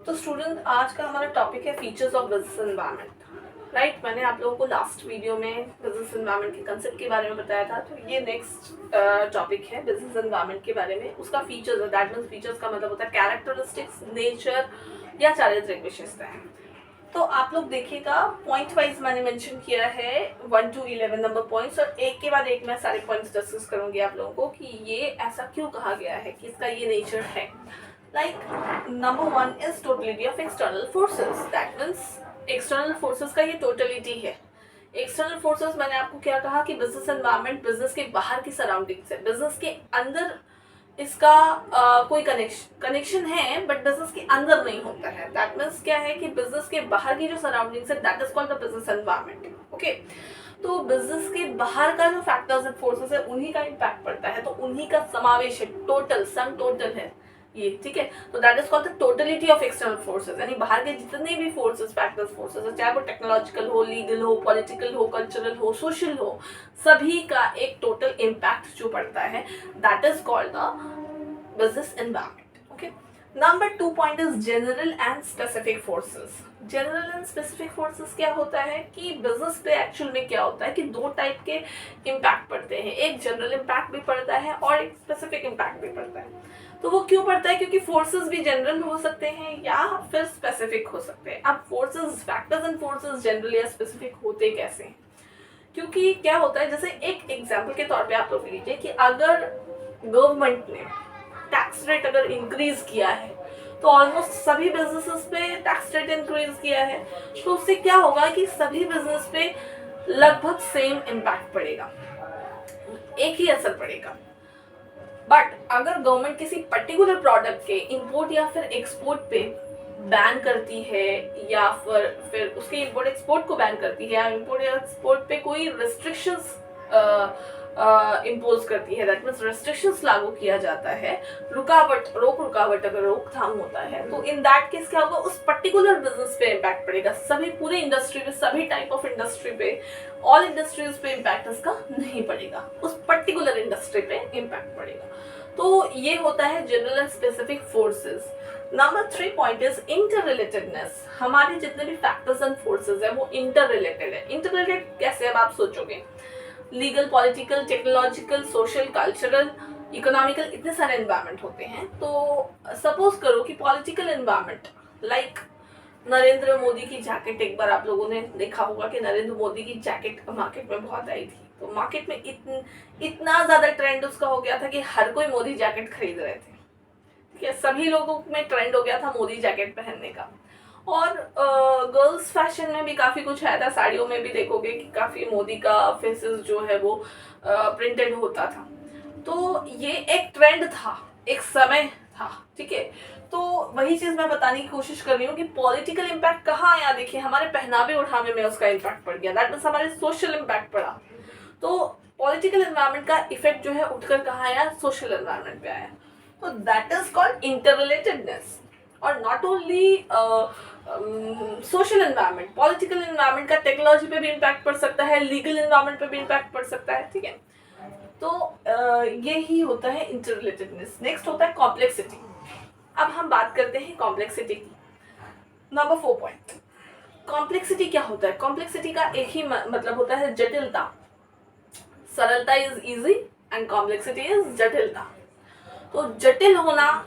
तो स्टूडेंट, आज का हमारा टॉपिक है features of business environment. Right, मैंने आप लोगों को लास्ट वीडियो में बिजनेस एनवायरनमेंट के कंसेप्ट के बारे में बताया था। तो ये नेक्स्ट टॉपिक है बिजनेस एनवायरनमेंट के बारे में। उसका फीचर्स है, दैट मीन्स फीचर्स का मतलब होता है कैरेक्टरिस्टिक्स, नेचर या चारित्रिक विशेषताएं। तो आप लोग देखिएगा, पॉइंट वाइज मैंने मेंशन किया है 1 to 11 नंबर पॉइंट्स, और एक के बाद एक मैं सारे पॉइंट्स डिस्कस करूंगी आप लोगों को कि ये ऐसा क्यों कहा गया है, कि इसका ये नेचर है। Like number one is totality of external forces. That means external forces का ये totality है। एक्सटर्नल फोर्सेस मैंने आपको क्या कहा कि बिजनेस एनवायरनमेंट बिजनेस के बाहर की सराउंडिंग्स है, बिजनेस के अंदर इसका कोई कनेक्शन है बट बिजनेस के अंदर नहीं होता है। दैट मीन्स क्या है कि बिजनेस के बाहर की जो सराउंडिंग्स है that is called the business environment. Okay, तो बिजनेस के बाहर का जो फैक्टर्स एंड फोर्सेस है उन्हीं का इम्पैक्ट पड़ता है, तो उन्हीं का समावेश है, टोटल सम टोटल है ये, ठीक है। तो that is called the totality of external forces, यानी बाहर के जितने भी फोर्सेस, फैक्टर्स, फोर्सेस है, चाहे वो टेक्नोलॉजिकल हो, लीगल हो, पॉलिटिकल हो, कल्चरल हो, सोशल हो, सभी का एक टोटल इम्पैक्ट जो पड़ता है that is called the business environment. Okay, number 2 point is general and specific forces. General and specific forces क्या होता है कि बिजनेस पे एक्चुअल में क्या होता है कि दो टाइप के इम्पैक्ट पड़ते हैं, एक जनरल इम्पैक्ट भी पड़ता है और एक स्पेसिफिक इम्पैक्ट भी पड़ता है। तो वो क्यों पड़ता है? क्योंकि फोर्सेस भी जनरल हो सकते हैं या फिर स्पेसिफिक हो सकते हैं। अब forces, factors and forces general या स्पेसिफिक होते कैसे हैं? क्योंकि क्या होता है, जैसे एक एग्जांपल के तौर पे आप लोग लीजिए कि अगर गवर्नमेंट ने टैक्स रेट अगर इंक्रीज किया है तो ऑलमोस्ट सभी बिजनेसेस पे टैक्स रेट इंक्रीज किया है, तो उससे क्या होगा कि सभी बिजनेस पे लगभग सेम इम्पैक्ट पड़ेगा, एक ही असर पड़ेगा। बट अगर गवर्नमेंट किसी पर्टिकुलर प्रोडक्ट के इंपोर्ट या फिर एक्सपोर्ट पे बैन करती है, या फिर उसके इंपोर्ट एक्सपोर्ट को बैन करती है, या इंपोर्ट या एक्सपोर्ट पे कोई रिस्ट्रिक्शंस इम्पोज करती है, दैट मीन्स रेस्ट्रिक्शंस लागू किया जाता है, रुकावट अगर रोकथाम होता है, तो इन दैट केस क्या होगा, उस पर्टिकुलर बिजनेस पे इम्पैक्ट पड़ेगा। सभी पूरे इंडस्ट्री पे, सभी टाइप ऑफ इंडस्ट्री पे, ऑल इंडस्ट्रीज पे इम्पैक्ट इसका नहीं पड़ेगा, उस पर्टिकुलर इंडस्ट्री पे इम्पैक्ट पड़ेगा। तो ये होता है general and specific forces. Number 3 point is inter relatedness. हमारे जितने भी फैक्टर्स एंड फोर्सेस है वो इंटर रिलेटेड है। इंटर रिलेटेड कैसे, अब आप सोचोगे, legal, political, technological, social, cultural, economical, इतने सारे एनवायरनमेंट होते हैं। तो सपोज करो कि political environment, like Narendra Modi की जैकेट, एक बार आप लोगों ने देखा होगा कि नरेंद्र मोदी की जैकेट मार्केट में बहुत आई थी, तो मार्केट में इतना ज्यादा ट्रेंड उसका हो गया था कि हर कोई मोदी जैकेट खरीद रहे थे, ठीक है, सभी लोगों में ट्रेंड हो गया था मोदी जैकेट पहनने का। और गर्ल्स फैशन में भी काफ़ी कुछ आया था, साड़ियों में भी देखोगे कि काफ़ी मोदी का फेसेस जो है वो प्रिंटेड होता था। तो ये एक ट्रेंड था, एक समय था, ठीक है। तो वही चीज़ मैं बताने की कोशिश कर रही हूँ कि पॉलिटिकल इम्पैक्ट कहाँ आया, देखिए हमारे पहनावे उठावे में उसका इम्पैक्ट पड़ गया, दैट मीन्स हमारे सोशल इम्पैक्ट पड़ा। तो पॉलिटिकल एनवायरनमेंट का इफेक्ट जो है उठकर कहाँ आया, सोशल एनवायरनमेंट पे आया। तो दैट इज कॉल्ड इंटररिलेटेडनेस। और not only social environment, political environment का टेक्नोलॉजी पे भी इम्पैक्ट पड़ सकता है, लीगल एनवायरनमेंट पे भी इम्पैक्ट पड़ सकता है, ठीक है। तो ये ही होता है इंटररिलेटेडनेस। नेक्स्ट होता है कॉम्प्लेक्सिटी। अब हम बात करते हैं कॉम्प्लेक्सिटी की। नंबर 4 पॉइंट, कॉम्प्लेक्सिटी क्या होता है? कॉम्प्लेक्सिटी का एक ही मतलब होता है जटिलता। सरलता is easy and complexity is जटिलता। तो जटिल होना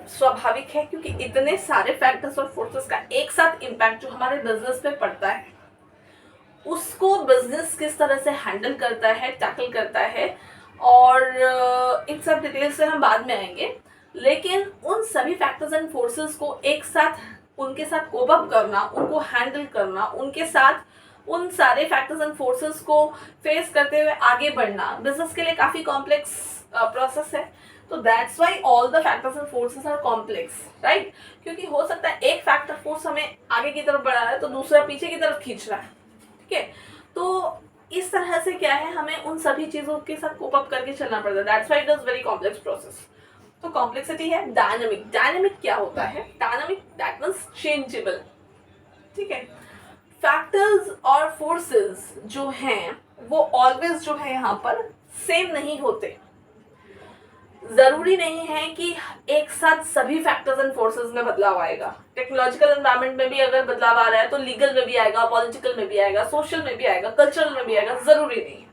स्वाभाविक है, क्योंकि इतने सारे फैक्टर्स और फोर्सेस का एक साथ इम्पैक्ट जो हमारे बिजनेस पे पड़ता है, उसको बिजनेस किस तरह से हैंडल करता है, टैकल करता है, और इन सब डिटेल्स से हम बाद में आएंगे। लेकिन उन सभी फैक्टर्स एंड फोर्सेस को एक साथ, उनके साथ कोप अप करना, उनको हैंडल करना, उनके साथ उन सारे फैक्टर्स एंड फोर्सेस को फेस करते हुए आगे बढ़ना बिजनेस के लिए काफ़ी कॉम्प्लेक्स प्रोसेस है। तो that's why all the factors and forces are complex, right. क्योंकि हो सकता है एक फैक्टर फोर्स हमें आगे की तरफ बढ़ा रहा है तो दूसरा पीछे की तरफ खींच रहा है, ठीक है। तो इस तरह से क्या है, हमें उन सभी चीज़ों के साथ कोप अप करके चलना पड़ता है, that's why it is very complex process. तो कॉम्प्लेक्सिटी है। डायनामिक, डायनामिक क्या होता है? डायनामिक दैट मीन्स चेंजेबल, ठीक है। फैक्टर्स और फोर्सेस जो हैं वो ऑलवेज जो है यहाँ पर सेम नहीं होते, जरूरी नहीं है कि एक साथ सभी फैक्टर्स एंड फोर्सेस में बदलाव आएगा। टेक्नोलॉजिकल एनवायरनमेंट में भी अगर बदलाव आ रहा है तो लीगल में भी आएगा, पॉलिटिकल में भी आएगा, सोशल में भी आएगा, कल्चरल में भी आएगा, जरूरी नहीं है।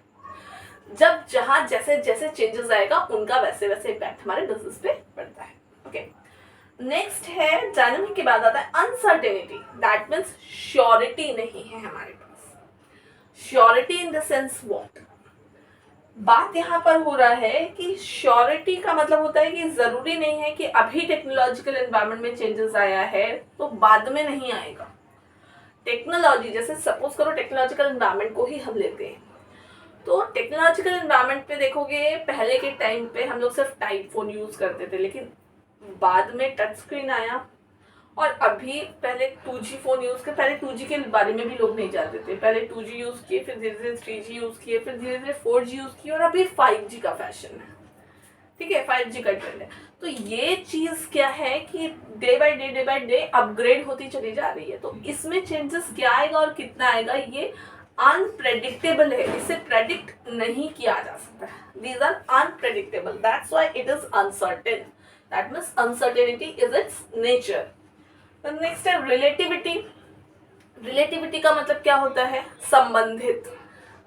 जब जहां जैसे जैसे चेंजेस आएगा उनका वैसे वैसे इम्पैक्ट हमारे बिजनेस पे पड़ता है। ओके, नेक्स्ट है डायनामिक के बाद आता है अनसर्टेनिटी। दैट मीन्स श्योरिटी नहीं है हमारे पास। Surety in the sense what, बात यहाँ पर हो रहा है कि श्योरिटी का मतलब होता है कि जरूरी नहीं है कि अभी टेक्नोलॉजिकल एनवायरनमेंट में चेंजेस आया है तो बाद में नहीं आएगा। टेक्नोलॉजी, जैसे सपोज करो टेक्नोलॉजिकल एनवायरनमेंट को ही हम लेते हैं, तो टेक्नोलॉजिकल एनवायरनमेंट पे देखोगे पहले के टाइम पे हम लोग सिर्फ टाइप फोन यूज करते थे, लेकिन बाद में टच स्क्रीन आया और अभी पहले 2G फोन यूज कर, पहले 2G के बारे में भी लोग नहीं जानते थे, पहले 2G यूज किए, फिर धीरे धीरे 3G यूज किए, फिर धीरे धीरे 4G यूज किए और अभी 5G का फैशन है। ठीक है, 5G का ट्रेंड है। तो ये चीज क्या है कि डे बाय डे अपग्रेड होती चली जा रही है। तो इसमें चेंजेस क्या आएगा और कितना आएगा ये अनप्रेडिक्टेबल है, इसे प्रेडिक्ट नहीं किया जा सकता। These are unpredictable, that's why it is uncertain. That means uncertainty is its nature. Next है रिलेटिविटी। रिलेटिविटी का मतलब क्या होता है? संबंधित।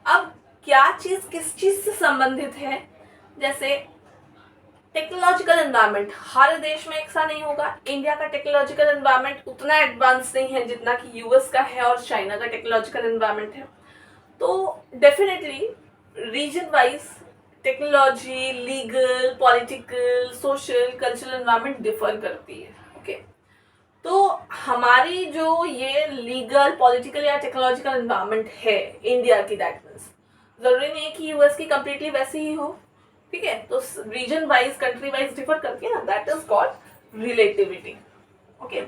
अब क्या चीज किस चीज से संबंधित है? जैसे टेक्नोलॉजिकल एनवायरनमेंट हर देश में एक सा नहीं होगा। इंडिया का टेक्नोलॉजिकल एनवायरनमेंट उतना एडवांस नहीं है जितना कि यूएस का है और चाइना का टेक्नोलॉजिकल एनवायरनमेंट है। तो definitely region wise technology, legal, political, social, cultural environment differ करती है। ओके, तो हमारी जो ये लीगल, पॉलिटिकल या टेक्नोलॉजिकल एनवायरनमेंट है इंडिया की, दैट मीन्स जरूरी नहीं है कि यूएस की कंप्लीटली वैसी ही हो। ठीक है, तो region wise, country wise differ करके ना, that is called relativity. Okay,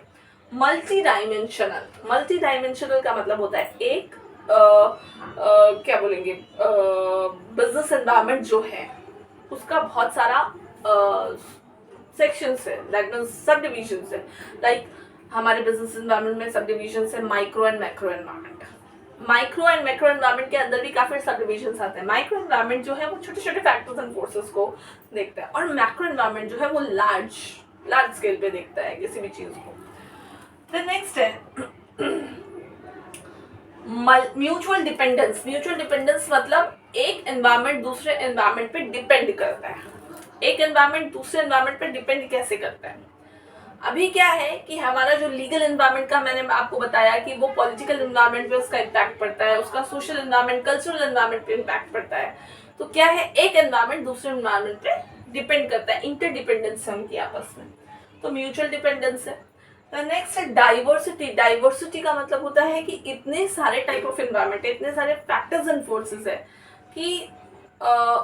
multi dimensional. Multi dimensional का मतलब होता है एक क्या बोलेंगे, बिजनेस एनवायरनमेंट जो है उसका बहुत सारा सेक्शंस है, दैट मीन्स सब डिविजन्स है। लाइक हमारे बिजनेस एनवायरनमेंट में सब डिविजन्स है, micro and macro environment. Micro and macro environment के अंदर भी काफी सब डिविजन्स आते हैं। माइक्रो एनवायरनमेंट जो है वो छोटे छोटे फैक्टर्स एंड फोर्सेस को देखता है और मैक्रो एनवायरनमेंट जो है वो लार्ज स्केल पे देखता है किसी भी चीज को। फिर नेक्स्ट है म्यूचुअल डिपेंडेंस। म्यूचुअल डिपेंडेंस मतलब एक एनवायरनमेंट दूसरे एनवायरनमेंट पे डिपेंड करता है। एक एनवायरनमेंट दूसरे एनवायरनमेंट पे डिपेंड कैसे करता है? अभी क्या है कि हमारा जो लीगल एनवायरनमेंट का मैंने आपको बताया कि वो पॉलिटिकल एनवायरनमेंट पे उसका इम्पैक्ट पड़ता है, उसका सोशल एनवायरनमेंट, कल्चरल एनवायरनमेंट पे इम्पैक्ट पड़ता है। तो क्या है, एक एनवायरनमेंट दूसरे एनवायरनमेंट पे डिपेंड करता है, इंटरडिपेंडेंस है उनकी आपस में, तो म्यूचुअल डिपेंडेंस है। नेक्स्ट है डाइवर्सिटी। डाइवर्सिटी का मतलब होता है कि इतने सारे टाइप ऑफ एनवायरनमेंट है, इतने सारे फैक्टर्स एंड फोर्सेस है कि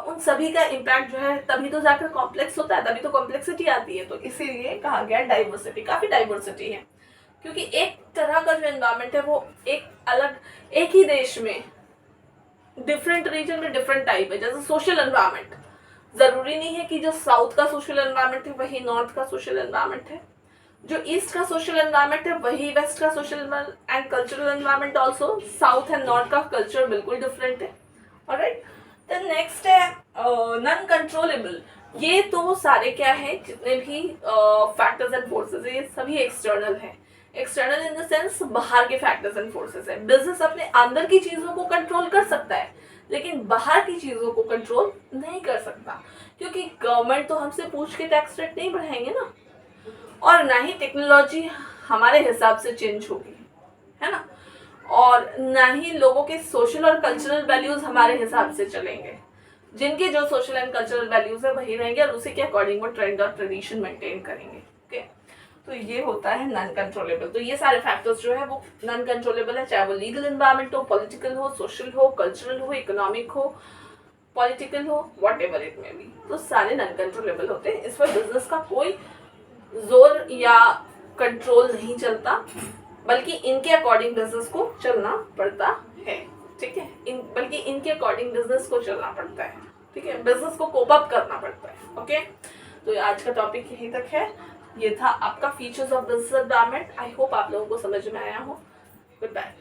उन सभी का इम्पैक्ट जो है तभी तो जाकर कॉम्प्लेक्स होता है, तभी तो कॉम्प्लेक्सिटी आती है। तो इसीलिए कहा गया डाइवर्सिटी। काफी डाइवर्सिटी है क्योंकि एक तरह का जो एनवायरनमेंट है वो एक ही देश में डिफरेंट रीजन में डिफरेंट टाइप है। जैसे सोशल एनवायरनमेंट, जरूरी नहीं है कि जो साउथ का सोशल एनवायरनमेंट है वही नॉर्थ का सोशल एनवायरनमेंट है, जो ईस्ट का सोशल एनवायरनमेंट है वही वेस्ट का social and cultural environment also. South and north का कल्चर बिल्कुल डिफरेंट है। ऑलराइट, देन नेक्स्ट है नॉन कंट्रोलेबल। ये तो सारे क्या है, जितने भी फैक्टर्स एंड फोर्सेस है ये सभी एक्सटर्नल है। एक्सटर्नल इन द सेंस बाहर के फैक्टर्स एंड फोर्सेस है। बिजनेस अपने अंदर की चीजों को कंट्रोल कर सकता है लेकिन बाहर की चीजों को कंट्रोल नहीं कर सकता, क्योंकि गवर्नमेंट तो हमसे पूछ के टैक्स रेट नहीं बढ़ाएंगे ना, और ना ही टेक्नोलॉजी हमारे हिसाब से चेंज होगी, है ना, और ना ही लोगों के सोशल और कल्चरल वैल्यूज हमारे हिसाब से चलेंगे। जिनके जो सोशल एंड कल्चरल वैल्यूज है वही रहेंगे और उसी के अकॉर्डिंग वो ट्रेंड और ट्रेडिशन मेंटेन करेंगे। ओके, तो ये होता है नॉन कंट्रोलेबल। तो ये सारे फैक्टर्स जो है वो नॉन कंट्रोलेबल है, चाहे वो लीगल एनवायरनमेंट हो, पॉलिटिकल हो, सोशल हो, कल्चरल हो, इकोनॉमिक हो, पॉलिटिकल हो, what ever it may be, तो सारे नॉन कंट्रोलेबल होते हैं। इस पर बिजनेस का कोई जोर या कंट्रोल नहीं चलता, बल्कि इनके अकॉर्डिंग बिजनेस को चलना पड़ता है। ठीक है, बल्कि इनके अकॉर्डिंग बिजनेस को चलना पड़ता है। ठीक है, बिजनेस को कोप अप करना पड़ता है। ओके, तो आज का टॉपिक यहीं तक है। ये था आपका features of business environment. I hope आप लोगों को समझ में आया हो। Good bye.